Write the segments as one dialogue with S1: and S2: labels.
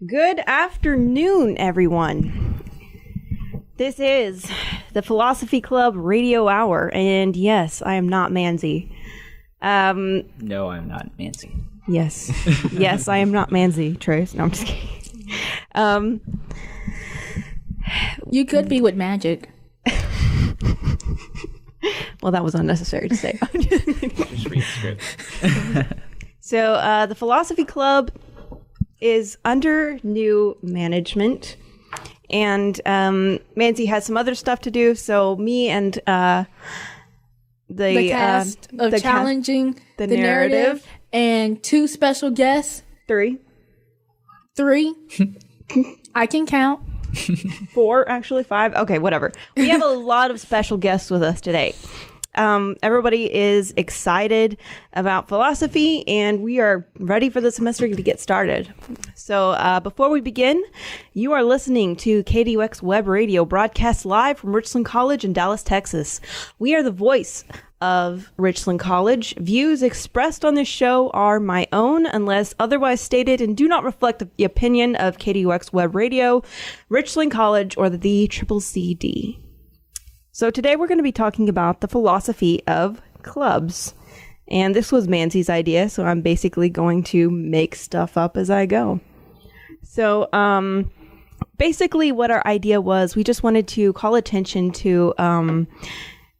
S1: Good afternoon, everyone. This is the Philosophy Club Radio Hour, and yes, I am not Manzi.
S2: No, I'm not Nancy.
S1: Yes. Yes, I am not Manzi, Trace. No, I'm just kidding.
S3: You could be with magic.
S1: Well, that was unnecessary to say.
S2: Just read the script.
S1: So, the Philosophy Club is under new management, and Manzi has some other stuff to do, so me and
S3: The cast of
S1: the
S3: Challenging the Narrative and two special guests.
S1: Three.
S3: I can count.
S1: 4, actually 5. Okay, whatever. We have a lot of special guests with us today. Everybody is excited about philosophy, and we are ready for the semester to get started. So before we begin, you are listening to KDUX Web Radio, broadcast live from Richland College in Dallas, Texas. We are the voice of Richland College. Views expressed on this show are my own unless otherwise stated and do not reflect the opinion of KDUX Web Radio, Richland College, or the CCCD. So today we're going to be talking about the philosophy of clubs. And this was Manzi's idea, so I'm basically going to make stuff up as I go. So basically what our idea was, we just wanted to call attention to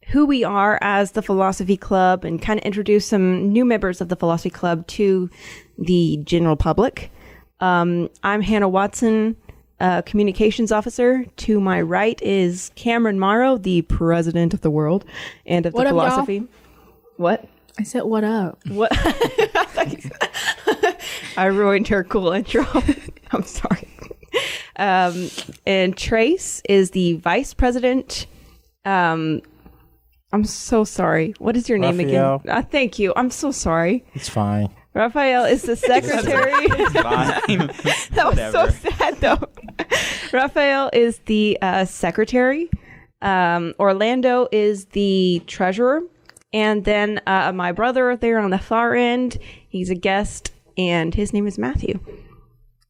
S1: who we are as the Philosophy Club and kind of introduce some new members of the Philosophy Club to the general public. I'm Hannah Watson, communications officer. To my right is Cameron Morrow, the president of the world and of the
S3: What up,
S1: philosophy.
S3: y'all?
S1: What?
S3: I said, what up?
S1: What? I ruined her cool intro. I'm sorry. And Trace is the vice president. I'm so sorry. What is your name
S4: Raphael.
S1: again? Thank you. I'm so sorry.
S4: It's fine.
S1: Raphael is the secretary.
S2: Fine.
S1: That was so sad, though. Raphael is the secretary. Orlando is the treasurer. And then my brother there on the far end, he's a guest, and his name is Matthew.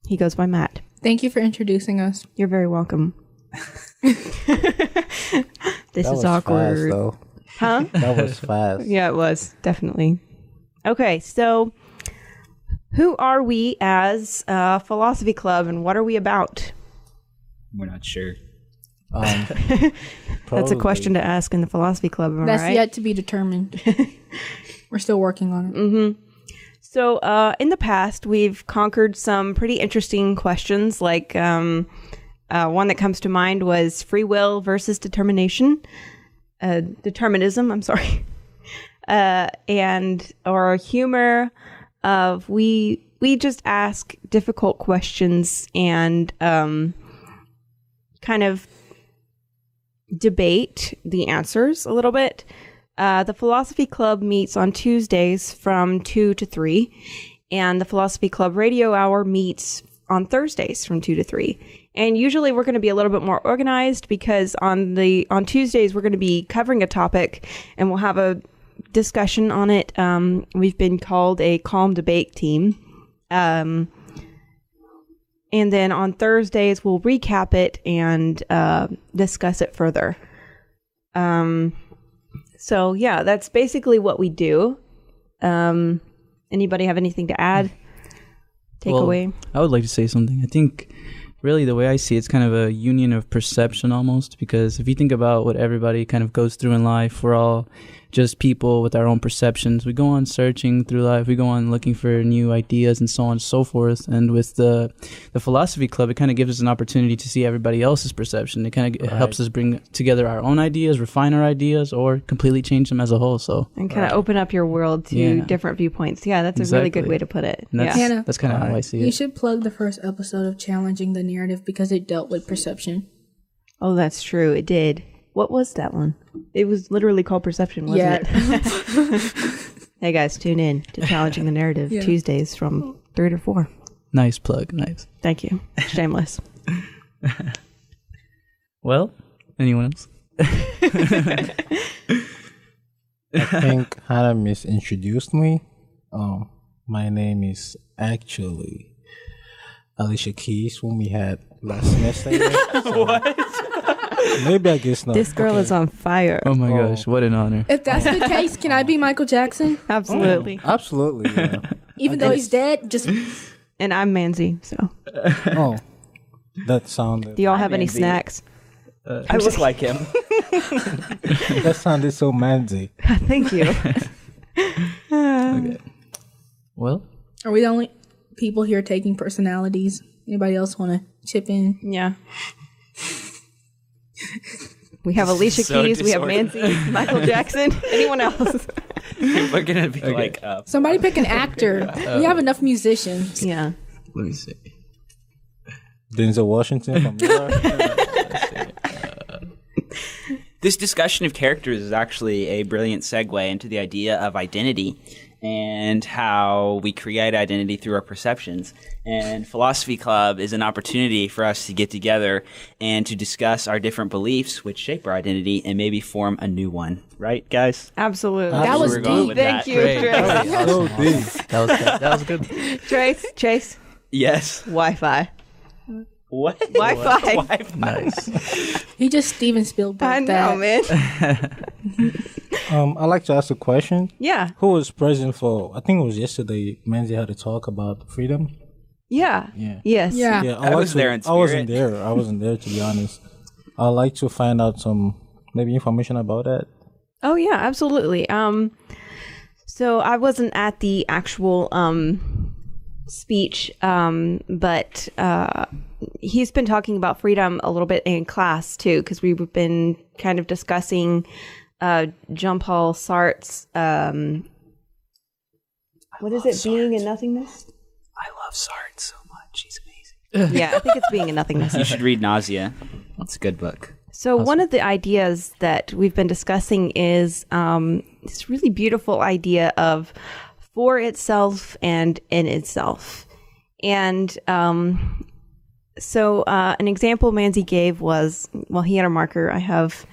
S1: He goes by Matt.
S3: Thank you for introducing us.
S1: You're very welcome. This
S4: That
S1: is
S4: was
S1: awkward.
S4: Fast, though.
S1: Huh?
S4: That was fast.
S1: Yeah, it was. Definitely. Okay, so who are we as a philosophy club and what are we about?
S2: We're not sure.
S1: That's a question to ask in the philosophy club, am I
S3: That's
S1: right?
S3: yet to be determined. We're still working on it.
S1: So in the past, we've conquered some pretty interesting questions, like one that comes to mind was free will versus determinism, I'm sorry. And or humor of we just ask difficult questions and kind of debate the answers a little bit. The Philosophy Club meets on Tuesdays from 2 to 3, and the Philosophy Club Radio Hour meets on Thursdays from 2 to 3. And usually we're going to be a little bit more organized because on Tuesdays we're going to be covering a topic and we'll have a discussion on it. We've been called a calm debate team. And then on Thursdays we'll recap it and discuss it further. So yeah, that's basically what we do. Anybody have anything to add? Take away?
S5: I would like to say something. I think really the way I see it's kind of a union of perception almost, because if you think about what everybody kind of goes through in life, we're all just people with our own perceptions. We go on searching through life. We go on looking for new ideas and so on and so forth. And with the Philosophy Club, it kind of gives us an opportunity to see everybody else's perception. It kind of helps us bring together our own ideas, refine our ideas, or completely change them as a whole. So
S1: And kind of open up your world to different viewpoints. Yeah, that's a really good way to put it.
S5: And that's,
S1: Yeah.
S3: Hannah,
S5: that's kind of how I see
S3: you
S5: it.
S3: should plug the first episode of Challenging the Narrative because it dealt with perception.
S1: Oh, that's true. It did. What was that one? It was literally called Perception, wasn't it? Hey guys, tune in to Challenging the Narrative Tuesdays from 3 to 4.
S5: Nice plug. Nice.
S1: Thank you. Shameless.
S5: Well, anyone else?
S4: I think Hannah misintroduced me. My name is actually Alicia Keys when we had last semester. So maybe I guess not.
S1: This girl is on fire.
S5: Oh my gosh, what an honor.
S3: If that's the case, can I be Michael Jackson?
S1: Absolutely.
S4: Absolutely. Yeah.
S3: Even though he's dead, just
S1: And I'm Manzi, so.
S4: Oh, that sounded.
S1: Do y'all have any
S2: Manzi.
S1: snacks?
S2: I look like him.
S4: That sounded so manzy.
S1: Thank you.
S5: Okay. Well,
S3: are we the only people here taking personalities? Anybody else want to chip in?
S1: Yeah. We have Alicia
S2: So
S1: Keys, we have
S2: disorganized.
S1: Manzi, Michael Jackson. Anyone else?
S2: We're gonna be like,
S3: Somebody pick an actor. We have enough musicians.
S1: Yeah.
S5: let me see.
S4: Denzel Washington from Miller.
S2: this discussion of characters is actually a brilliant segue into the idea of identity and how we create identity through our perceptions. And Philosophy Club is an opportunity for us to get together and to discuss our different beliefs, which shape our identity, and maybe form a new one. Right, guys?
S1: Absolutely.
S3: That was
S2: We're going
S3: deep.
S2: with
S1: Thank
S2: that.
S1: you,
S5: Great.
S1: Trace.
S4: So deep.
S5: That was good. That was good.
S1: Chase.
S2: Yes.
S1: Wi-Fi.
S2: What?
S1: Wi-Fi.
S2: Wi-Fi.
S5: Nice.
S3: He just Steven Spielberg
S1: I know,
S3: that.
S1: man.
S4: I'd like to ask a question.
S1: Yeah.
S4: Who was present for? I think it was yesterday. Manzi had a talk about freedom.
S1: Yeah.
S4: Yeah.
S1: Yes.
S3: Yeah.
S4: Yeah,
S2: I was there in
S4: I wasn't
S2: spirit.
S4: there. I wasn't there, to be honest. I'd like to find out some maybe information about that.
S1: Oh yeah, absolutely. So I wasn't at the actual speech, but he's been talking about freedom a little bit in class too, because we've been kind of discussing Jean-Paul Sartre's what is it, Being in Nothingness?
S2: I love Sartre so much. He's amazing.
S1: Yeah, I think it's Being in Nothingness.
S2: You should read Nausea. It's a good book.
S1: So one of the ideas that we've been discussing is this really beautiful idea of for itself and in itself. And so an example Manzi gave was, well, he had a marker. I have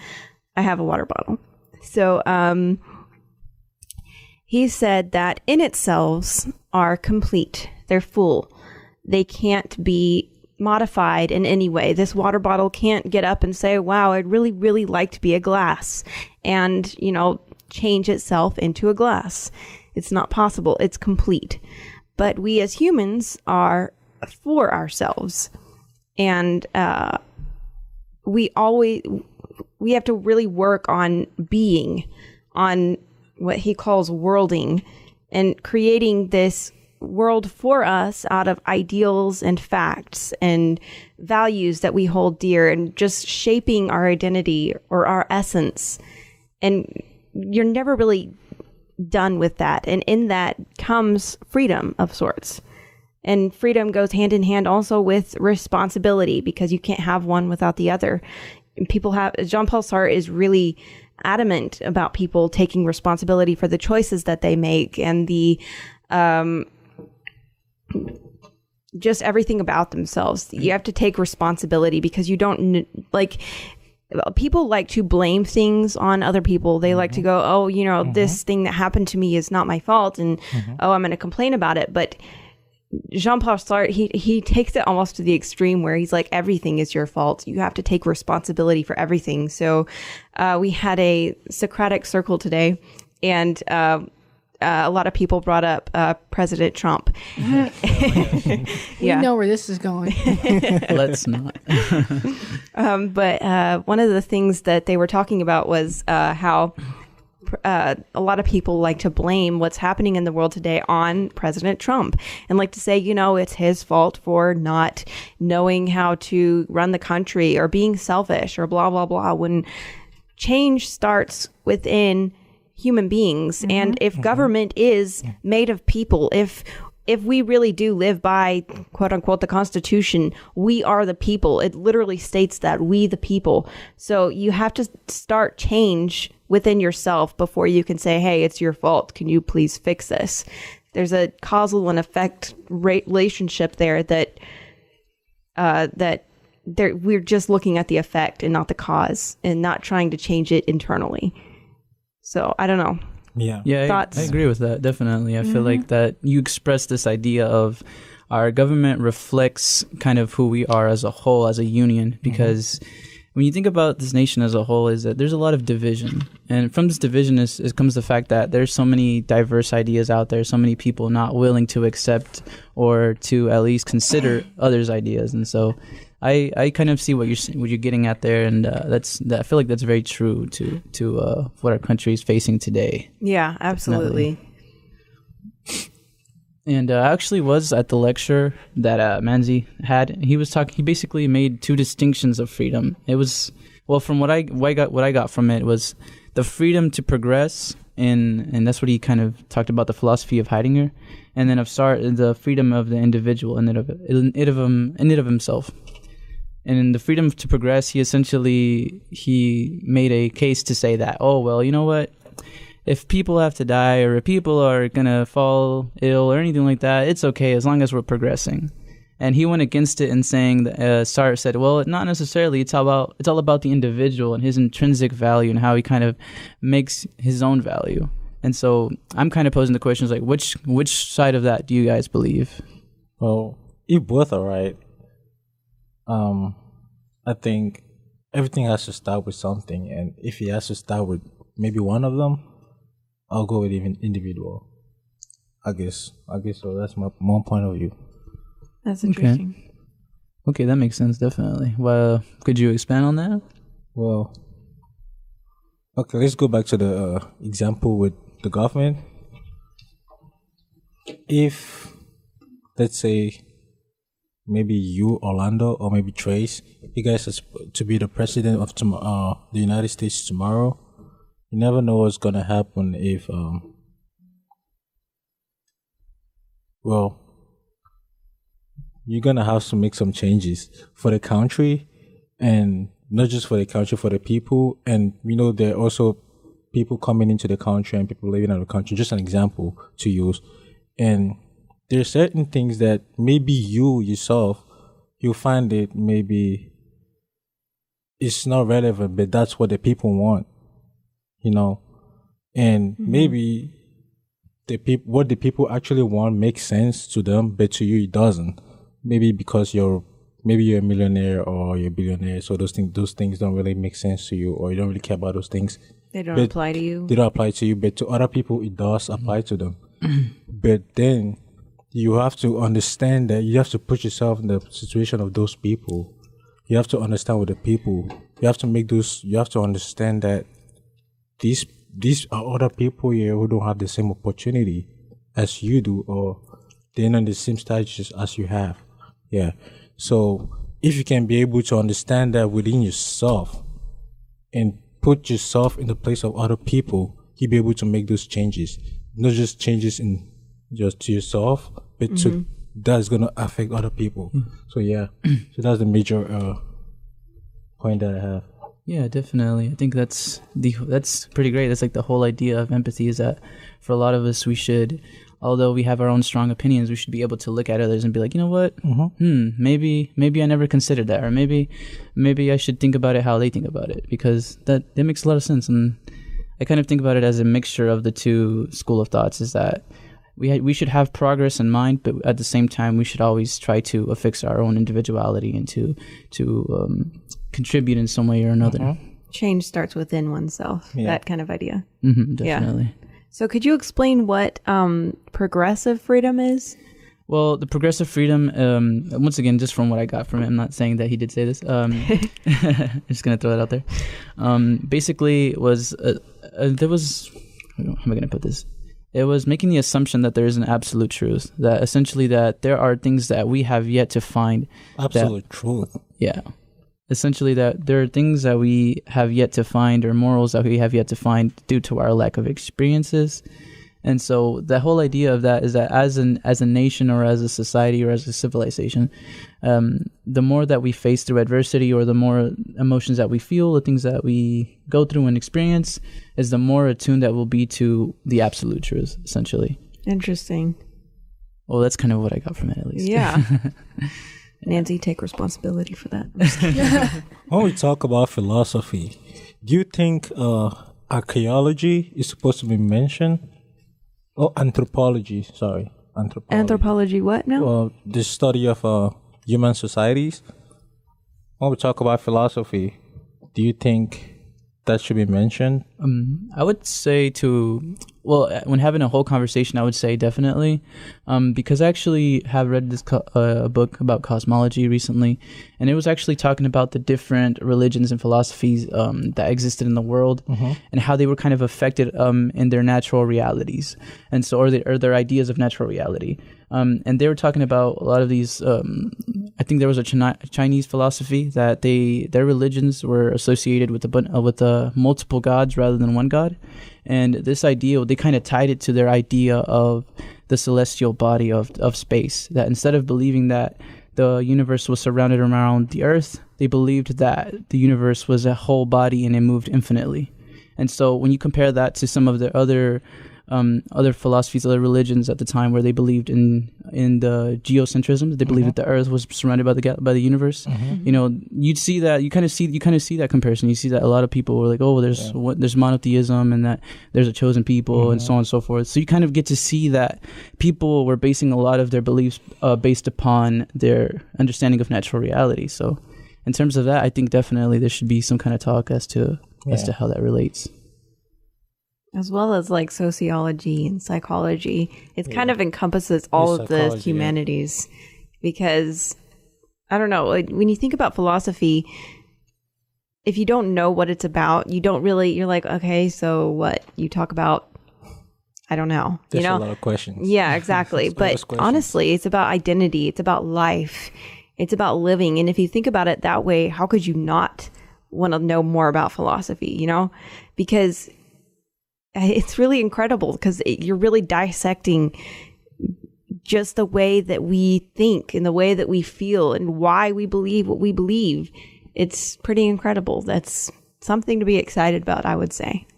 S1: a water bottle. So he said that in itself are complete. They're full. They can't be modified in any way. This water bottle can't get up and say, wow, I'd really, really like to be a glass and, change itself into a glass. It's not possible. It's complete. But we as humans are for ourselves. And we have to really work on being, on what he calls worlding, and creating this world for us out of ideals and facts and values that we hold dear, and just shaping our identity or our essence. And you're never really done with that. And in that comes freedom of sorts. And freedom goes hand in hand also with responsibility, because you can't have one without the other. And Jean-Paul Sartre is really adamant about people taking responsibility for the choices that they make, and the just everything about themselves. You have to take responsibility, because you don't people like to blame things on other people. They like to go, oh, this thing that happened to me is not my fault, and I'm going to complain about it. But Jean-Paul Sartre, he takes it almost to the extreme where he's like, everything is your fault. You have to take responsibility for everything. So we had a Socratic circle today, and a lot of people brought up President Trump.
S3: We know where this is going.
S5: Let's not.
S1: But one of the things that they were talking about was how a lot of people like to blame what's happening in the world today on President Trump, and like to say, it's his fault for not knowing how to run the country, or being selfish, or blah, blah, blah, when change starts within human beings. And if government is made of people, if we really do live by, quote unquote, the Constitution, we are the people. It literally states that, we the people. So you have to start change within yourself before you can say, hey, it's your fault. Can you please fix this? There's a causal and effect relationship there that we're just looking at the effect and not the cause, and not trying to change it internally. So I don't know.
S4: Yeah.
S5: Yeah,
S1: Thoughts?
S5: I agree with that. Definitely. I feel like that you express this idea of our government reflects kind of who we are as a whole, as a union, because when you think about this nation as a whole, is that there's a lot of division. And from this division comes the fact that there's so many diverse ideas out there, so many people not willing to accept or to at least consider others' ideas. And so I kind of see what you're getting at there, and I feel like that's very true to what our country is facing today.
S1: Yeah, absolutely.
S5: And I actually was at the lecture that Manzi had. He was talking. He basically made two distinctions of freedom. It was from what I got from it was the freedom to progress, and that's what he kind of talked about, the philosophy of Heidegger, and then the freedom of the individual in it of himself. And in the freedom to progress, he made a case to say that, oh, well, you know what? If people have to die or if people are going to fall ill or anything like that, it's okay as long as we're progressing. And he went against it in saying that Sartre said, well, not necessarily. It's all about the individual and his intrinsic value and how he kind of makes his own value. And so I'm kind of posing the questions like, which side of that do you guys believe?
S4: Well, if both are right, I think everything has to start with something, and if he has to start with maybe one of them, I'll go with even individual. I guess so. That's my point of view.
S1: That's interesting.
S5: Okay, that makes sense, definitely. Well, could you expand on that?
S4: Well, okay, let's go back to the example with the government. If, let's say, maybe you, Orlando, or maybe Trace, you guys are to be the president of the United States tomorrow. You never know what's gonna happen if, you're gonna have to make some changes for the country, and not just for the country, for the people. And there are also people coming into the country and people living out of the country. Just an example to use, and there are certain things that maybe you yourself, you'll find it maybe it's not relevant, but that's what the people want, and maybe what the people actually want makes sense to them, but to you it doesn't. Maybe because you're a millionaire or you're a billionaire, so those things don't really make sense to you, or you don't really care about those things.
S1: They don't apply to you.
S4: They don't apply to you, but to other people it does apply to them. But then you have to understand that you have to put yourself in the situation of those people. You have to understand with the people. You have to understand that these are other people here who don't have the same opportunity as you do, or they're not in the same stages as you have. Yeah. So if you can be able to understand that within yourself and put yourself in the place of other people, you'll be able to make those changes. Not just changes in just to yourself, but that's going to affect other people. So yeah, so that's the major point that I have.
S5: Yeah, definitely. I think that's pretty great. That's like the whole idea of empathy, is that for a lot of us, we should, although we have our own strong opinions, we should be able to look at others and be like, you know what? Maybe I never considered that, or maybe I should think about it how they think about it, because that makes a lot of sense. And I kind of think about it as a mixture of the two school of thoughts, is that we should have progress in mind, but at the same time, we should always try to affix our own individuality and to contribute in some way or another.
S1: Change starts within oneself. Yeah. That kind of idea.
S5: Definitely.
S1: Yeah. So could you explain what progressive freedom is?
S5: Well, the progressive freedom, once again, just from what I got from it, I'm not saying that he did say this. I'm just going to throw that out there. Basically, there was, how am I going to put this? It was making the assumption that there is an absolute truth, that essentially that there are things that we have yet to find.
S4: Absolute truth.
S5: Yeah. Essentially that there are things that we have yet to find, or morals that we have yet to find due to our lack of experiences. And so the whole idea of that is that as a nation, or as a society, or as a civilization, the more that we face through adversity, or the more emotions that we feel, the things that we go through and experience, is the more attuned that we'll be to the absolute truth, essentially.
S1: Interesting.
S5: Well, that's kind of what I got from it, at least.
S1: Yeah. Nancy, take responsibility for that.
S4: When we talk about philosophy, do you think archaeology is supposed to be mentioned? Oh, anthropology, sorry. Anthropology.
S1: What now?
S4: Well, the study of human societies. When we talk about philosophy, do you think that should be mentioned?
S5: I would say when having a whole conversation, I would say definitely, because I actually have read this a book about cosmology recently, and it was actually talking about the different religions and philosophies that existed in the world, and how they were kind of affected in their natural realities, and so or their ideas of natural reality. And they were talking about a lot of these. I think there was a Chinese philosophy that their religions were associated with multiple gods rather than one god, and this idea they kind of tied it to their idea of the celestial body of space. That instead of believing that the universe was surrounded around the Earth, they believed that the universe was a whole body and it moved infinitely. And so when you compare that to some of the other philosophies, other religions at the time, where they believed in the geocentrism, they believed that the Earth was surrounded by the universe. You know, you'd see that you kind of see that comparison. You see that a lot of people were like, oh, there's monotheism, and that there's a chosen people, and so on and so forth. So you kind of get to see that people were basing a lot of their beliefs based upon their understanding of natural reality. So in terms of that, I think definitely there should be some kind of talk as to how that relates.
S1: As well as like sociology and psychology. It kind of encompasses all of the humanities because, I don't know, like, when you think about philosophy, if you don't know what it's about, you're like, okay, so what? You talk about, I don't know.
S4: There's a lot of questions.
S1: Yeah, exactly. But honestly, it's about identity. It's about life. It's about living. And if you think about it that way, how could you not want to know more about philosophy, you know? Because it's really incredible because you're really dissecting just the way that we think and the way that we feel and why we believe what we believe. It's pretty incredible. That's something to be excited about, I would say.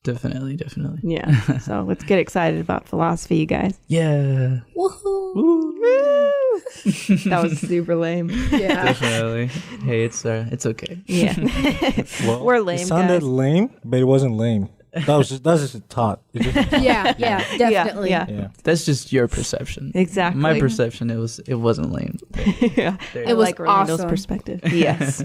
S5: Definitely.
S1: Yeah. So let's get excited about philosophy, you guys.
S5: Yeah.
S3: Woohoo!
S1: That was super lame.
S3: Yeah.
S5: Definitely. Hey, it's okay.
S1: Yeah.
S4: Well,
S1: We're lame,
S4: It sounded
S1: guys.
S4: lame, but it wasn't lame. That's just a thought.
S3: Yeah, definitely.
S1: Yeah.
S5: That's just your perception.
S1: Exactly.
S5: My perception, it wasn't lame.
S1: Yeah.
S3: It was
S1: like Orlando's
S3: awesome.
S1: perspective. Yes.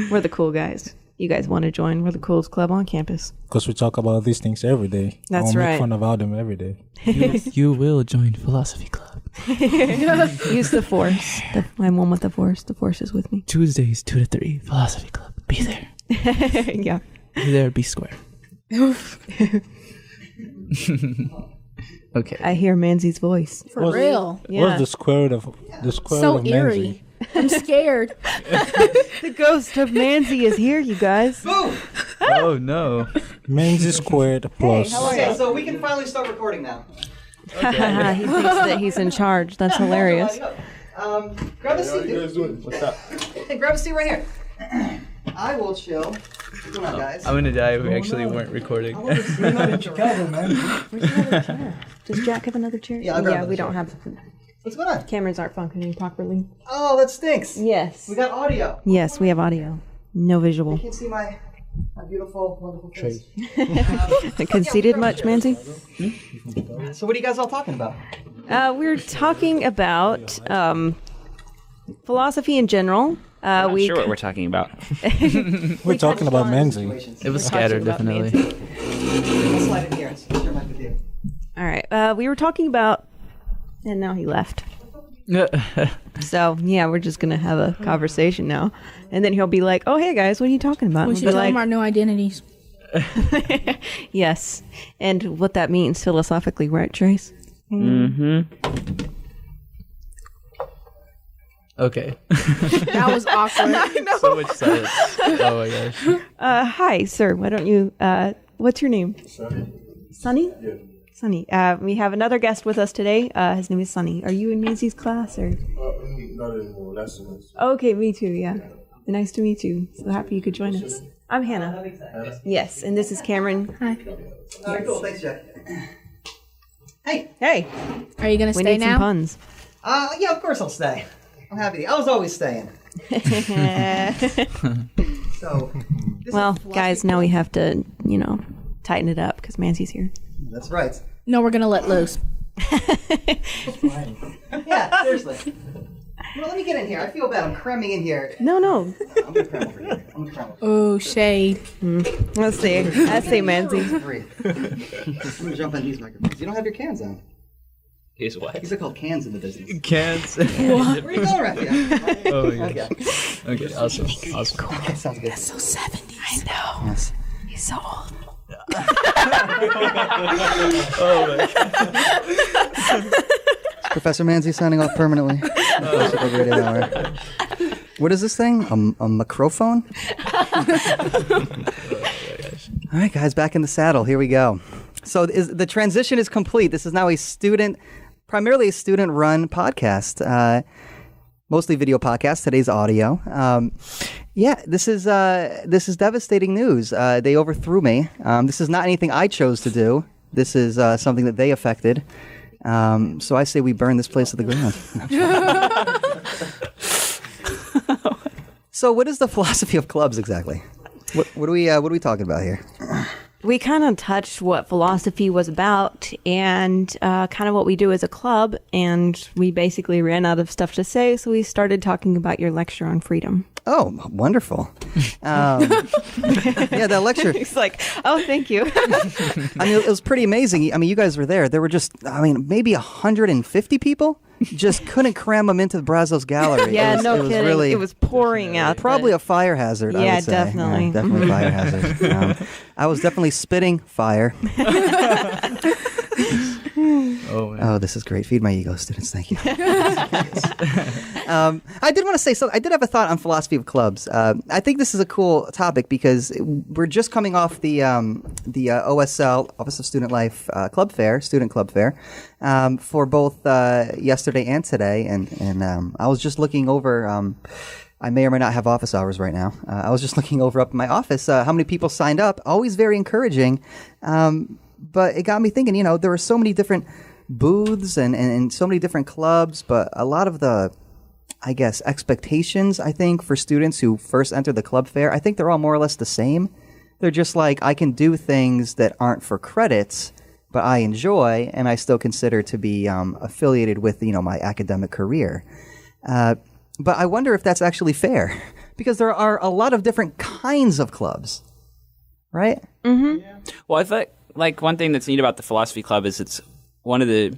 S1: We're the cool guys. You guys want to join? We're the coolest club on campus.
S4: Because we talk about these things every day.
S1: That's
S4: I
S1: right.
S4: make fun about them every day.
S5: You will join Philosophy Club.
S1: Use the force. I'm one with the force. The force is with me.
S5: Tuesdays, 2 to 3, Philosophy Club. Be there.
S1: Yeah.
S5: Be there, be square. Okay.
S1: I hear Manzi's voice.
S3: For
S4: What's-
S3: real.
S1: Yeah.
S4: What's the square root of
S3: So
S4: Manzi?
S3: eerie. I'm scared.
S1: The ghost of Manzi is here, you guys.
S5: Oh no.
S4: Manzi squared plus.
S6: Okay, so we can finally start recording now.
S1: He thinks that he's in charge. That's hilarious.
S6: Grab a seat. Dude.
S4: What's up?
S6: Grab a seat right here. I will chill. What's going on, guys?
S5: I'm gonna die if we actually weren't recording.
S6: We're not in Chicago, man.
S1: Where's another chair? Does Jack have another chair?
S6: Yeah, I'll grab another
S1: we don't
S6: chair.
S1: have.
S6: What's going on?
S1: Cameras aren't functioning properly.
S6: Oh, that stinks.
S1: Yes.
S6: We got audio.
S1: Yes, we have audio. No visual.
S6: You can see my beautiful, wonderful face.
S1: Conceited much, Manzi?
S6: So what are you guys all talking about?
S1: We're talking about philosophy in general.
S2: I'm not sure what we're talking about.
S4: We're talking about Manzi.
S5: It was scattered,
S1: about
S5: definitely.
S6: I'll slide in here and share my video.
S1: All right. We were talking about, and now he left. So yeah, we're just gonna have a conversation now, and then he'll be like, "Oh, hey guys, what are you talking about?"
S3: We
S1: And
S3: should
S1: we'll
S3: tell
S1: be
S3: them our new identities.
S1: yes, and what that means philosophically, right, Trace?
S5: Okay.
S3: That was awkward.
S5: So much silence. Oh my gosh.
S1: Hi, sir. Why don't you? What's your name? Sunny. Yeah. Sunny. We have another guest with us today. His name is Sunny. Are you in Manzi's class or?
S7: Not anymore. That's the next.
S1: Okay, me too. Yeah. Nice to meet you. So happy you could join us. I'm Hannah. Yes, and this is Cameron.
S3: Hi.
S6: All right, cool. Thanks, Jack. Hey.
S1: Hey,
S3: Are you gonna
S1: we
S3: stay
S1: need some
S3: now?
S1: puns.
S6: Yeah, of course I'll stay. I'm happy. I was always staying. So. this
S1: Well,
S6: is philosophy
S1: guys, now we have to, tighten it up because Manzi's here.
S6: That's right.
S3: No, we're gonna let loose.
S6: Yeah, seriously. Well, let me get in here. I feel bad. I'm cramming in here.
S1: No.
S6: I'm gonna cram over here. I'm gonna cram over
S3: Oh, shade.
S1: Let's see. I see, Manzi.
S6: here. Breathe. I'm gonna jump on these microphones. You don't have your cans on.
S2: Here's what?
S6: These are called cans in the business.
S5: Cans.
S6: Where are you going, Raphael?
S5: Oh my gosh.
S6: Okay.
S5: Okay, awesome.
S6: Okay, sounds good.
S1: So 70s. I know.
S6: Yes.
S1: He's so old.
S6: Professor Manzi signing off permanently. Super Radio Hour. What is this thing? A microphone? All right, guys, back in the saddle. Here we go. So the transition is complete. This is now primarily a student-run podcast. Mostly video podcast. Today's audio. This is devastating news. They overthrew me. This is not anything I chose to do. This is something that they affected. So I say we burn this place to the ground. So what is the philosophy of clubs exactly? What are we talking about here?
S1: We kind of touched what philosophy was about and kind of what we do as a club, and we basically ran out of stuff to say, so we started talking about your lecture on freedom.
S6: Oh, wonderful. Yeah, that lecture.
S1: He's like, oh, thank you.
S6: I mean, it was pretty amazing. I mean, you guys were there. There were just, maybe 150 people. Just couldn't cram them into the Brazos Gallery.
S1: Yeah,
S6: it
S1: no
S6: was
S1: kidding.
S6: Really,
S1: it was pouring out.
S6: probably a fire hazard. I
S1: Yeah,
S6: would say.
S1: definitely.
S6: Yeah, definitely a fire hazard. I was definitely spitting fire. Oh, this is great. Feed my ego, students. Thank you. I did want to say something. I did have a thought on philosophy of clubs. I think this is a cool topic because we're just coming off the OSL, Office of Student Life student club fair, for both yesterday and today. And I was just looking over. I may or may not have office hours right now. I was just looking over up in my office how many people signed up. Always very encouraging. But it got me thinking, there were so many different booths and so many different clubs, but a lot of the, I guess, expectations, I think, for students who first enter the club fair, I think they're all more or less the same. They're just like, I can do things that aren't for credits, but I enjoy, and I still consider to be affiliated with, my academic career. But I wonder if that's actually fair, because there are a lot of different kinds of clubs, right?
S1: Mm-hmm.
S2: Yeah. Well, I thought, one thing that's neat about the philosophy club is it's one of the,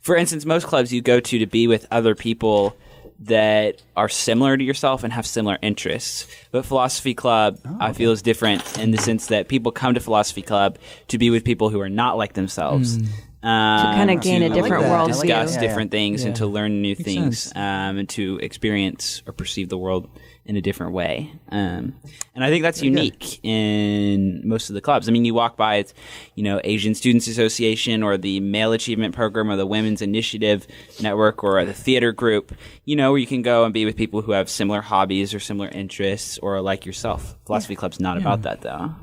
S2: for instance, most clubs you go to be with other people that are similar to yourself and have similar interests. But philosophy club, I feel, is different in the sense that people come to philosophy club to be with people who are not like themselves.
S1: To kind of gain a different worldview.
S2: Discuss different things and to learn new
S5: Makes
S2: things
S5: sense.
S2: And to experience or perceive the world in a different way. And I think that's unique in most of the clubs. I mean, you walk by, it's, Asian Students Association or the Male Achievement Program or the Women's Initiative Network or the theater group, where you can go and be with people who have similar hobbies or similar interests or like yourself. Philosophy club's not about that, though.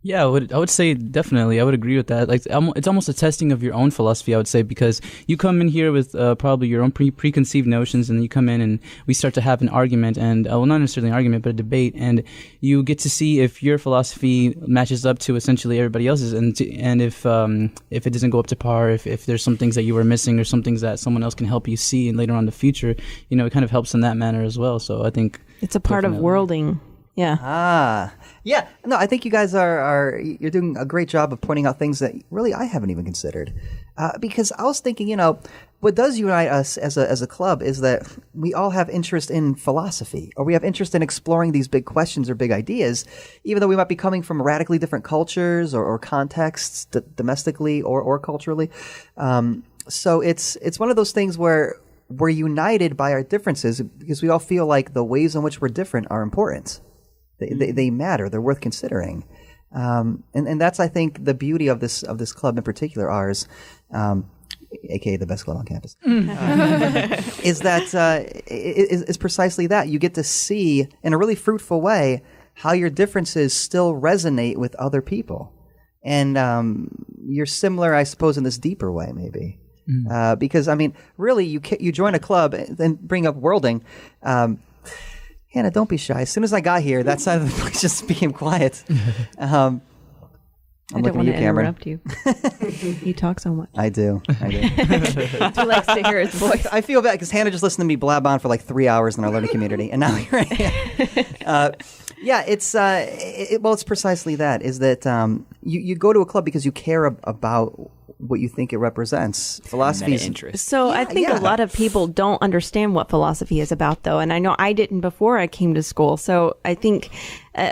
S5: Yeah, I would say definitely. I would agree with that. It's almost a testing of your own philosophy, I would say, because you come in here with probably your own preconceived notions, and then you come in and we start to have an argument, and not necessarily an argument, but a debate, and you get to see if your philosophy matches up to essentially everybody else's, and if it doesn't go up to par, if there's some things that you were missing or some things that someone else can help you see, and later on in the future, it kind of helps in that manner as well. So I think
S1: It's a part of worlding. Yeah.
S6: Yeah. No, I think you guys you're doing a great job of pointing out things that really I haven't even considered. Because I was thinking, what does unite us as a club is that we all have interest in philosophy, or we have interest in exploring these big questions or big ideas, even though we might be coming from radically different cultures or contexts, domestically or culturally. So it's one of those things where we're united by our differences because we all feel like the ways in which we're different are important. They matter. They're worth considering, and that's, I think, the beauty of this club in particular, ours, aka the best club on campus, is that is precisely that. You get to see in a really fruitful way how your differences still resonate with other people, and you're similar, I suppose, in this deeper way, maybe. Because I mean, really, you join a club and bring up worlding. Hannah, don't be shy. As soon as I got here, that side of the place just became quiet.
S1: I
S6: I'm
S1: don't
S6: looking
S1: want
S6: at
S1: to
S6: you, Cameron.
S1: interrupt you. You talk so much.
S6: I do.
S1: He likes to hear his voice.
S6: I feel bad because Hannah just listened to me blab on for like 3 hours in our learning community, and now here I am. Yeah, it's precisely that. Is that you go to a club because you care about what you think it represents. Philosophy is
S2: interest.
S1: So I think a lot of people don't understand what philosophy is about, though. And I know I didn't before I came to school. So I think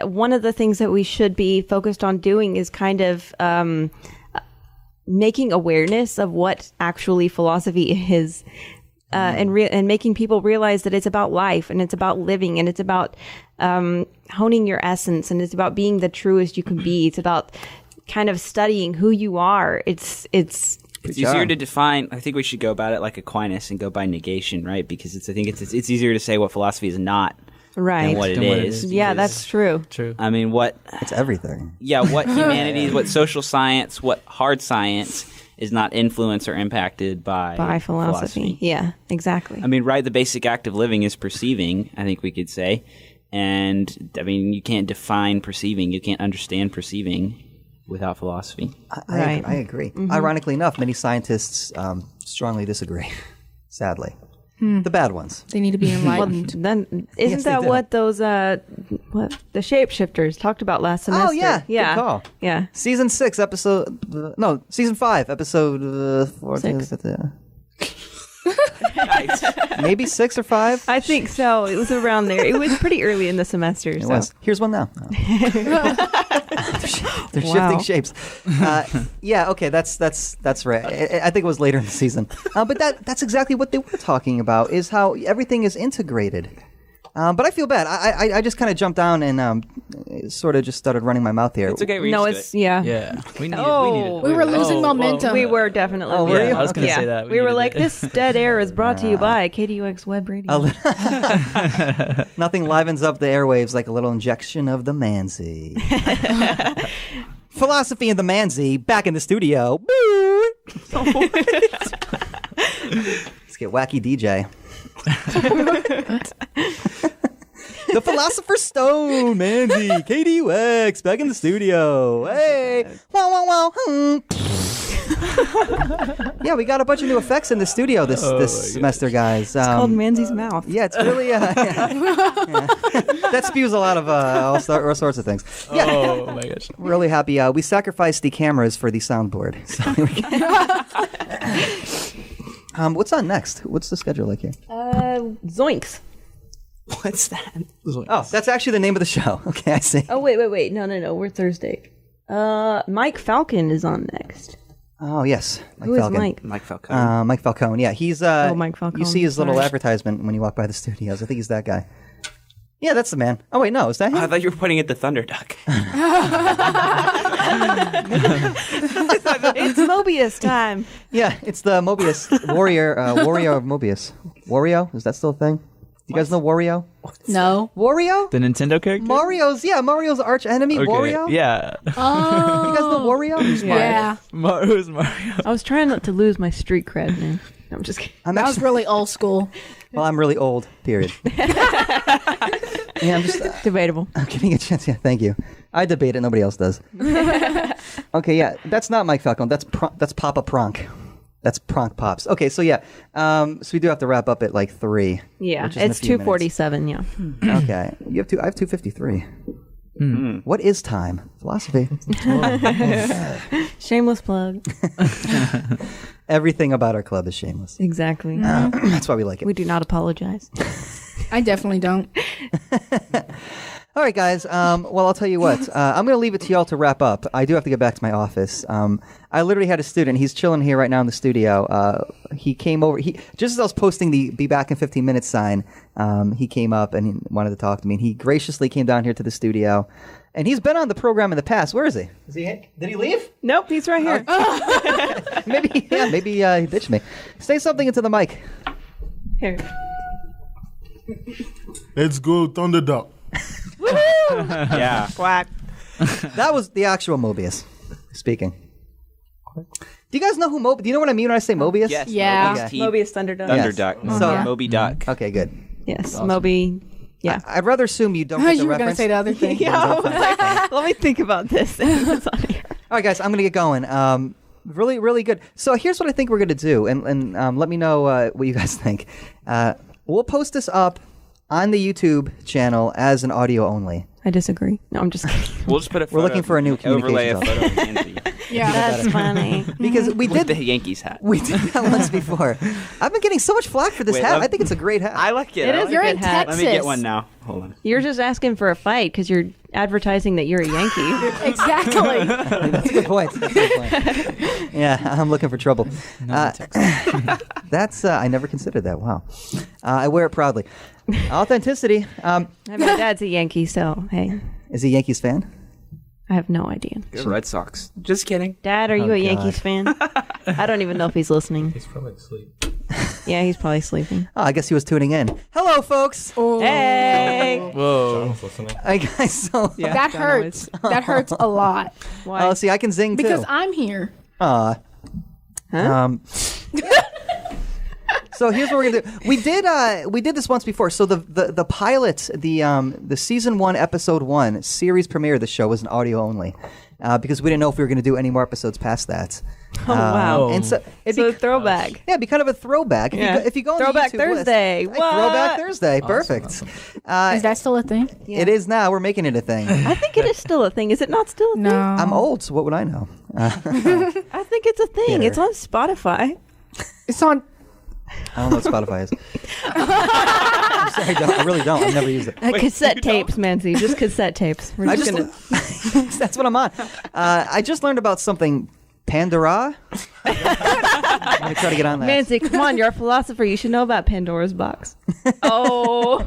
S1: one of the things that we should be focused on doing is kind of making awareness of what actually philosophy is. And making people realize that it's about life and it's about living and it's about honing your essence and it's about being the truest you can be. It's about kind of studying who you are. It's
S2: easier to define. I think we should go about it like Aquinas and go by negation, right? Because I think it's easier to say what philosophy is not
S1: right
S2: than what it is.
S1: Yeah, that's true.
S5: True.
S2: I mean,
S6: it's everything.
S2: Yeah, what humanities, what social science, what hard science is not influenced or impacted by philosophy.
S1: Yeah, exactly.
S2: I mean, right, the basic act of living is perceiving, I think we could say. And, I mean, you can't define perceiving. You can't understand perceiving without philosophy.
S6: I agree. Mm-hmm. Ironically enough, many scientists strongly disagree, sadly. The bad ones.
S3: They need to be enlightened.
S1: Then isn't that what those the shapeshifters talked about last semester?
S6: Oh yeah,
S1: yeah,
S6: good call.
S1: Yeah.
S6: Season 5, episode 4.
S1: 6.
S6: Maybe 6 or 5.
S1: I think so. It was around there. It was pretty early in the semester.
S6: It was. Here's one now. They're shifting shapes. Yeah, okay, that's right. I think it was later in the season. But that's exactly what they were talking about, is how everything is integrated. But I feel bad. I just kind of jumped down and sort of just started running my mouth here.
S2: It's okay.
S1: No, it's yeah.
S5: Yeah. We needed
S3: We were losing momentum.
S1: We were definitely.
S6: Oh, were you?
S5: I was going to say that.
S1: We were
S5: needed
S1: like,
S5: it.
S1: this dead air is brought to you by KDUX Web Radio.
S6: Nothing livens up the airwaves like a little injection of the Manzi. Philosophy and the Manzi back in the studio. Let's get wacky DJ. The Philosopher's Stone, Manzi, KDUX, back in the studio. Hey, wow, wow, wow. Yeah, we got a bunch of new effects in the studio this semester, guys.
S1: It's called Manzi's Mouth.
S6: Yeah, it's really that spews a lot of all sorts of things. Yeah.
S5: Oh my gosh.
S6: Really happy. We sacrificed the cameras for the soundboard. So what's on next? What's the schedule like here?
S1: Zoinks.
S2: What's that?
S6: Oh, that's actually the name of the show. Okay, I see.
S1: Oh, wait. No. We're Thursday. Mike Falcon is on next.
S6: Oh, yes.
S1: Who is Mike?
S2: Mike Falcone.
S6: Mike Falcone. Yeah, he's.
S1: Mike Falcone.
S6: You see his little
S1: Sorry.
S6: advertisement when you walk by the studios. I think he's that guy. Yeah, that's the man. Oh, wait, no. Is that him?
S2: I thought you were pointing at the Thunder Duck.
S1: It's Mobius time.
S6: Yeah, it's the Mobius. Wario of Mobius. Wario? Is that still a thing? Do you guys know Wario?
S3: No.
S6: Wario?
S5: The Nintendo character?
S6: Mario's arch enemy,
S5: Okay.
S6: Wario?
S5: Yeah.
S3: Oh.
S6: You guys know Wario?
S3: Yeah.
S5: Who's Mario?
S1: I was trying not to lose my street cred, man. No, I'm just kidding.
S3: That was really old school.
S6: Well, I'm really old, period. Yeah, I'm just
S1: Debatable.
S6: I'm giving a chance. Yeah, thank you. I debate it. Nobody else does. Okay, yeah. That's not Mike Falcone. That's Papa Pronk. That's Pronk Pops. Okay, so yeah. So we do have to wrap up at like 3.
S1: Yeah,
S6: which is in a
S1: it's
S6: few
S1: 2:47. Yeah.
S6: minutes. Okay. I have 2:53. What is time? Philosophy.
S1: Shameless plug.
S6: Everything about our club is shameless.
S1: Exactly.
S6: That's why we like it.
S1: We do not apologize.
S3: I definitely don't.
S6: All right, guys. Well, I'll tell you what. I'm going to leave it to y'all to wrap up. I do have to get back to my office. I literally had a student. He's chilling here right now in the studio. He came over. Just as I was posting the "Be back in 15 minutes" sign, he came up and he wanted to talk to me. And he graciously came down here to the studio. And he's been on the program in the past. Where is he? Did he leave?
S1: Nope, he's right here.
S6: Maybe he ditched me. Say something into the mic.
S1: Here.
S7: Let's go, Thunder Duck.
S2: Yeah.
S1: Quack.
S6: That was the actual Mobius speaking. Do you guys know who Mobius? Do you know what I mean when I say Mobius?
S2: Yes.
S3: Yeah.
S2: Mobius Team.
S1: Mobius Thunder Duck.
S2: Thunder
S6: Yes.
S2: Duck.
S6: So-
S2: Moby Duck.
S6: Okay, good.
S1: Yes, Moby. Yeah.
S6: I'd rather assume you don't get the
S3: You were going to
S6: reference.
S3: say the other thing.
S1: Yeah, I was like, let me think about this. It's on here.
S6: right, guys, I'm gonna get going. Really, really good. So here's what I think we're gonna do, and let me know what you guys think. We'll post this up on the YouTube channel as an audio only.
S1: I disagree. No, I'm just kidding.
S2: We'll just put a
S6: We're looking for a new
S2: overlay a
S6: communications
S2: photo of Nancy
S3: Yeah.
S1: That's funny.
S6: Because we
S2: with
S6: did
S2: the Yankees hat.
S6: we did that once before. I've been getting so much flack for this
S2: Wait,
S6: hat. I think it's a great hat.
S2: I like it.
S1: It
S2: I
S1: is
S2: like
S1: a
S3: You're
S1: good
S3: in
S1: hat.
S3: Texas.
S2: Let me get one now. Hold on.
S1: You're just asking for a fight because you're advertising that you're a Yankee.
S3: Exactly.
S6: That's a good point. That's a good point. Yeah, I'm looking for trouble. That's I never considered that. Wow. I wear it proudly. Authenticity.
S1: My dad's a Yankee, so hey,
S6: Is he a Yankees fan?
S1: I have no idea.
S2: Go Red Sox. Just kidding.
S1: Dad, are you
S6: Oh,
S1: a Yankees
S6: God.
S1: fan? I don't even know if he's listening.
S4: He's probably asleep.
S1: Yeah, he's probably sleeping.
S6: Oh, I guess he was tuning in. Hello, folks.
S1: Hey,
S5: Whoa.
S6: Hi, guys. So,
S3: That hurts. That hurts a lot
S1: why?
S6: oh, see, I can zing
S3: because
S6: too.
S3: I'm here.
S6: Aw.
S1: Huh?
S6: So here's what we're gonna do. We did this once before. So the pilot, the season 1, episode 1 series premiere of the show was an audio only, because we didn't know if we were gonna do any more episodes past that.
S1: Oh, wow.
S6: And so it'd
S1: So
S6: be
S1: throwback.
S6: yeah, it'd be kind of a throwback.
S1: Yeah.
S6: If you go on the
S1: Throwback
S6: YouTube
S1: Thursday.
S6: list,
S1: What?
S6: Throwback Thursday, perfect.
S3: Is that still a thing?
S6: It is now. We're making it a thing.
S1: I think it is still a thing. Is it not still a thing?
S3: No.
S6: I'm old, so what would I know?
S1: I think it's a thing.
S6: Here.
S1: It's on Spotify.
S3: It's on.
S6: I don't know what Spotify is. I'm sorry, I really don't. I've never used it.
S1: Cassette tapes, Manzi. Just cassette tapes. We're
S6: I
S1: just
S6: just
S1: gonna.
S6: that's what I'm on. I just learned about something. Pandora. I'm gonna try to get on that.
S1: Manzi, come on. You're a philosopher. You should know about Pandora's box. Oh.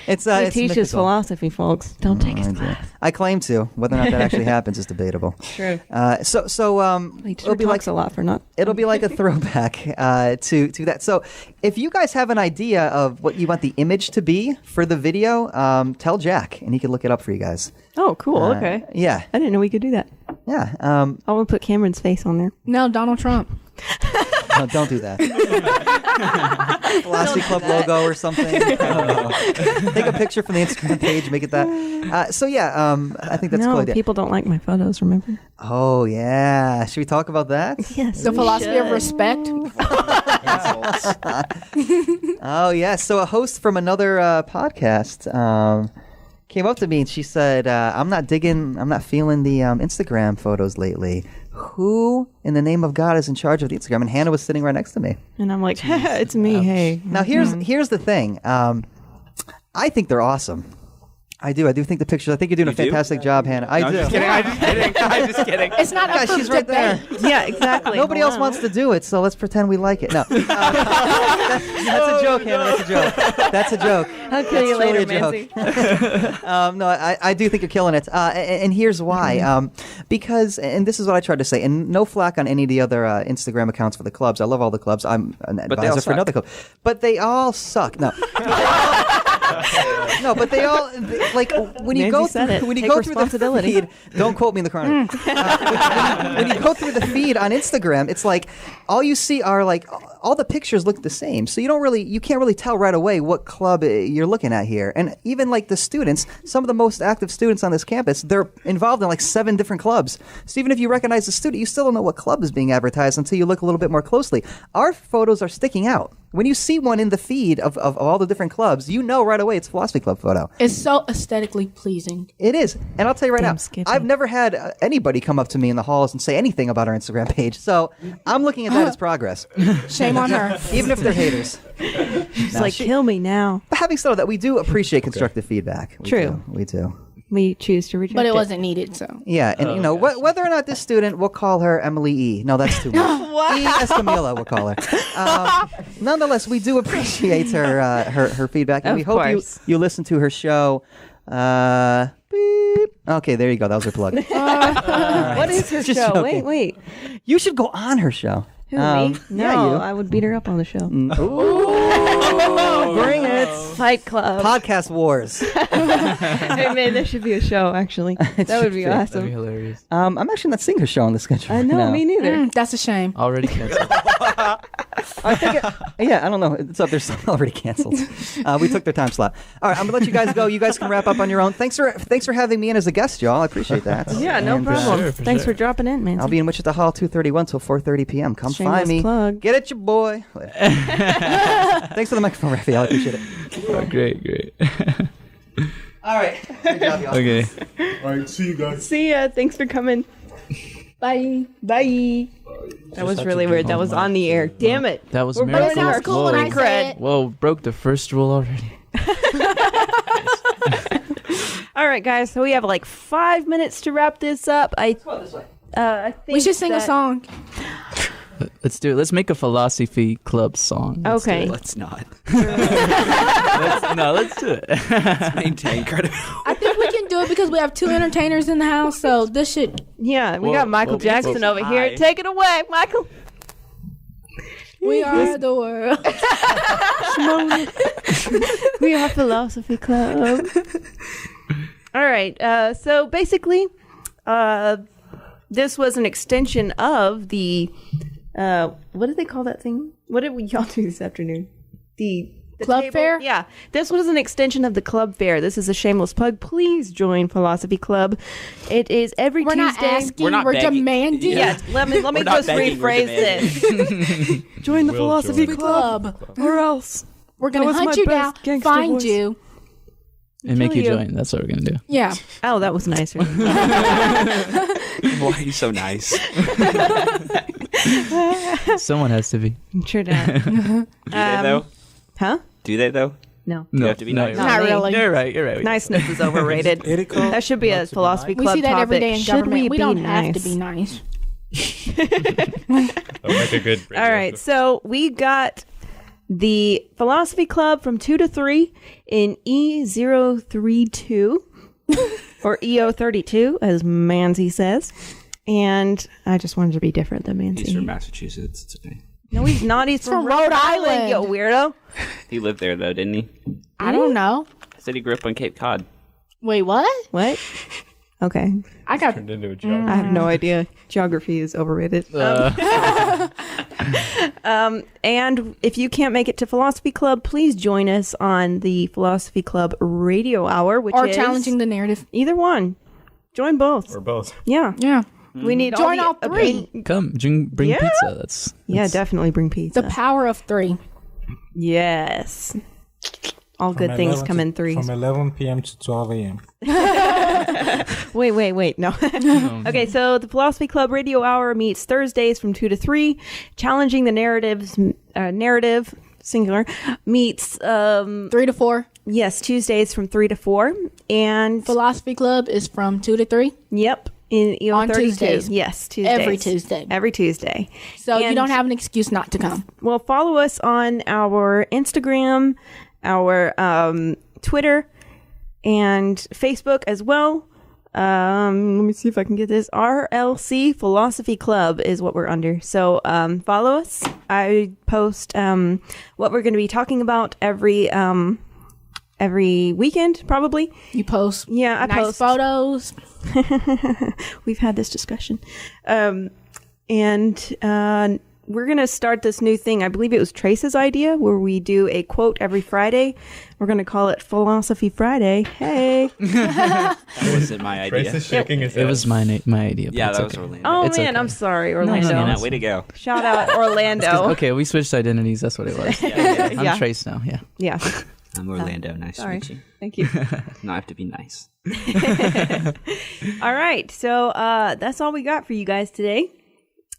S6: It's
S1: He
S6: it's
S1: teaches
S6: mythical.
S1: philosophy, folks. Don't take his
S6: I do.
S1: class.
S6: I claim to. Whether or not that actually happens is debatable.
S1: True.
S6: So
S1: He
S6: it'll be like
S1: talks a lot for not.
S6: it'll be like a throwback to that. So if you guys have an idea of what you want the image to be for the video, tell Jack and he can look it up for you guys.
S1: Oh, cool. Okay.
S6: Yeah,
S1: I didn't know we could do that.
S6: yeah.
S1: I want to put Cameron's face on there.
S3: No, Donald Trump.
S6: No, don't do that. Philosophy Club logo or something. I don't know. Take a picture from the Instagram page, make it that. So yeah, I think that's a cool
S1: No,
S6: idea.
S1: people don't like my photos, remember?
S6: Oh yeah, should we talk about that?
S1: Yes.
S3: The philosophy of respect.
S6: Oh yeah. So a host from another podcast came up to me and she said, I'm not feeling the Instagram photos lately. Who in the name of God is in charge of the Instagram? And Hannah was sitting right next to me.
S1: And I'm like, it's me. Hey.
S6: Now here's the thing. I think they're awesome. I do think the pictures. I think you're doing a
S2: do?
S6: fantastic job, Hannah. I
S2: No,
S6: do.
S2: I'm just kidding. I'm just kidding. I'm just kidding.
S3: It's not up
S6: Guys,
S3: for
S6: she's right there.
S3: debate.
S1: Yeah, exactly.
S6: Nobody else
S1: Hello.
S6: wants to do it, so let's pretend we like it. No, that's a joke, Hannah. That's a joke. That's a joke.
S1: I'll kill you
S6: That's
S1: later,
S6: totally
S1: Manzi.
S6: No, I do think you're killing it, and here's why. Because, and this is what I tried to say, and no flack on any of the other Instagram accounts for the clubs. I love all the clubs. I'm an
S2: they all
S6: advisor for
S2: suck.
S6: another club, but they all suck. No. No, but they all like when you
S1: Nancy
S6: go
S1: said it.
S6: through, when you
S1: Take
S6: go through the
S1: responsibility.
S6: feed. Don't quote me in the corner. When you go through the feed on Instagram, it's like all you see are like all the pictures look the same, so you can't really tell right away what club you're looking at here. And even like the students, some of the most active students on this campus, they're involved in like 7 different clubs. So even if you recognize the student, you still don't know what club is being advertised until you look a little bit more closely. Our photos are sticking out. When you see one in the feed of all the different clubs, you know right away it's a Philosophy Club photo.
S3: It's so aesthetically pleasing.
S6: It is. And I'll tell you right
S1: Damn,
S6: now,
S1: Skippy.
S6: I've never had anybody come up to me in the halls and say anything about our Instagram page. So I'm looking at that as progress,
S3: Shame on her.
S6: even if they're haters.
S1: It's like, kill me now.
S6: But having said all that, we do appreciate constructive feedback.
S1: True.
S6: We do.
S1: We choose to reject
S3: But it wasn't needed, so.
S6: Yeah, and whether or not this student, we'll call her Emily E. No, that's too much. E. Escamilla, we'll call her. Nonetheless, we do appreciate her feedback, and
S1: Of
S6: we hope
S1: course.
S6: you listen to her show. Beep. Okay, there you go. That was her plug.
S1: What is her
S6: Just
S1: show?
S6: joking.
S1: Wait.
S6: You should go on her show.
S1: Who, me? No,
S6: Yeah, you.
S1: I would beat her up on the show.
S6: Bring it.
S1: Fight Club.
S6: Podcast Wars.
S1: Hey, man, there should be a show, actually. That would be
S6: should be.
S5: That'd be
S1: awesome.
S5: hilarious.
S6: I'm actually not seeing her show on the schedule.
S1: I know,
S6: right now.
S1: me neither.
S3: That's a shame.
S5: Already canceled.
S6: I think I don't know. It's up there. Already canceled. We took their time slot. All right, I'm gonna let you guys go. You guys can wrap up on your own. Thanks for having me in as a guest, y'all. I appreciate that.
S1: Yeah, no
S6: And,
S1: problem. Thanks for dropping in, man.
S6: I'll be in Wichita Hall 2:31 till 4:30 p.m. Come
S1: Shameless
S6: find me.
S1: plug.
S6: Get it, your boy. Thanks for the microphone, Raphael. I appreciate it.
S5: Oh, great.
S6: All right. Good job, y'all.
S5: Okay.
S7: All right, see you guys.
S1: See ya. Thanks for coming.
S3: Bye.
S1: Bye. That was really weird. That was on the air. Damn it.
S5: That was
S1: We're
S5: Miracle.
S1: burning our
S3: cool when I
S1: cred.
S3: say it.
S5: Whoa, broke the first rule already.
S1: All right, guys. So we have like 5 minutes to wrap this up. I think
S3: We should sing a
S1: that-
S3: song.
S5: Let's do it. Let's make a philosophy club song. Let's
S1: Okay.
S5: do it.
S2: Let's not.
S5: Let's do it.
S2: Maintain credibility.
S3: I think we can do it because we have 2 entertainers in the house, so this should.
S1: Yeah, we got Michael Jackson over
S2: Hi.
S1: here. Take it away, Michael.
S3: We are the world.
S1: We are Philosophy Club. All right. So basically, this was an extension of the what did they call that thing? What did y'all do this afternoon? The
S3: Club
S1: table?
S3: fair?
S1: Yeah, this was an extension of the club fair. This is a shameless plug. Please join Philosophy Club. It is every
S3: We're not
S1: Tuesday.
S3: asking,
S2: We're not
S3: we're
S2: begging.
S3: demanding.
S1: Yeah, let me
S2: We're not
S1: just
S2: begging, we're
S1: rephrase
S2: demanding.
S1: this. Join the Philosophy Club,
S3: Club.
S1: or else.
S3: We're going
S1: That
S3: to
S1: was
S3: hunt
S1: my
S3: you down,
S1: best gangster
S3: find
S1: voice.
S3: you.
S5: And make you
S1: Kill you.
S5: join. That's what we're going to do.
S3: Yeah.
S1: Oh, that was nicer.
S2: Why are you so nice?
S5: Someone has to be.
S1: Sure did.
S2: Do they though?
S1: Huh?
S2: Do they though?
S1: No.
S2: You have to be nice.
S1: Not
S3: Not
S1: me.
S3: really.
S5: You're right. You're right.
S1: Niceness is overrated.
S4: Ethical,
S1: That should be a
S4: not to be
S1: philosophy
S3: We
S1: club
S3: see that
S1: topic.
S3: every day in
S1: Should
S3: government. We
S1: be
S3: don't
S1: nice?
S3: have to be nice.
S8: Like a good
S1: All right, so we got the Philosophy Club from 2 to 3 in E032 or EO32, as Manzi says. And I just wanted to be different than Manzi.
S2: He's from Massachusetts. It's okay.
S1: No, he's not. He's from
S3: from
S1: Rhode
S3: Rhode
S1: Island, you
S3: Island.
S1: weirdo.
S2: He lived there though, didn't he?
S3: I don't know.
S2: I said he grew up on Cape Cod.
S3: Wait, what?
S1: What? Okay.
S3: I got.
S8: turned into a job.
S1: I have no idea. Geography is overrated. And if you can't make it to Philosophy Club, please join us on the Philosophy Club Radio Hour, which
S3: Or
S1: is
S3: challenging the narrative.
S1: either one. Join both.
S8: Or both.
S1: Yeah.
S3: Yeah.
S1: We need
S3: Join
S1: all,
S3: all
S1: the
S3: three.
S5: Come, bring
S1: Yeah.
S5: pizza. That's
S1: Yeah, definitely bring pizza.
S3: The power of 3.
S1: Yes. All good
S4: From
S1: things
S4: 11
S1: come
S4: to-
S1: in threes.
S4: From 11 p.m. to 12 a.m.
S1: Wait. No. Okay, so the Philosophy Club Radio Hour meets Thursdays from 2 to 3. Challenging the narrative, singular, meets,
S3: 3 to 4.
S1: yes, Tuesdays from 3 to 4. And,
S3: Philosophy Club is from 2 to 3.
S1: yep, in EO32.
S3: On Tuesdays.
S1: Yes, Tuesdays.
S3: Every Tuesday.
S1: Every Tuesday.
S3: So you
S1: And-
S3: don't have an excuse not to come.
S1: Well, follow us on our Instagram, our Twitter, and Facebook as well. Let me see if I can get this. RLC Philosophy Club is what we're under. So follow us. I post what we're going to be talking about every weekend, probably.
S3: You post
S1: Yeah, I
S3: nice
S1: post
S3: photos.
S1: We've had this discussion. And we're going to start this new thing. I believe it was Trace's idea where we do a quote every Friday. We're going to call it Philosophy Friday. Hey.
S2: That wasn't my
S8: Trace
S2: idea.
S8: is shaking his
S5: it
S8: head.
S5: was my idea. but
S2: Yeah,
S5: it's
S2: that was
S5: okay.
S2: Orlando.
S1: Oh,
S5: It's
S1: man,
S5: okay.
S1: I'm sorry, Orlando.
S5: no,
S2: Way to go.
S1: Shout out Orlando.
S5: Okay, we switched identities. That's what it was. I'm
S1: Yeah.
S5: Trace now. Yeah.
S1: Yeah.
S2: I'm Orlando. Nice
S1: Sorry.
S2: to meet you.
S1: Thank you.
S2: No, I have to be nice.
S1: All right. So that's all we got for you guys today.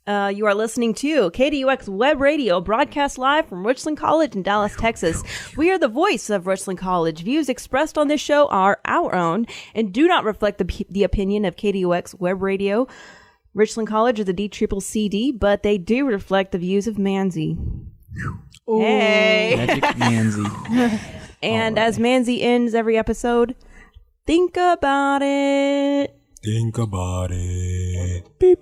S1: You are listening to KDUX Web Radio, broadcast live from Richland College in Dallas, Texas. We are the voice of Richland College. Views expressed on this show are our own and do not reflect the opinion of KDUX Web Radio, Richland College, or the DCCCD, but they do reflect the views of Manzi. Hey.
S5: Magic Manzi.
S1: And as Manzi ends every episode, think about it.
S4: Think about it. Beep.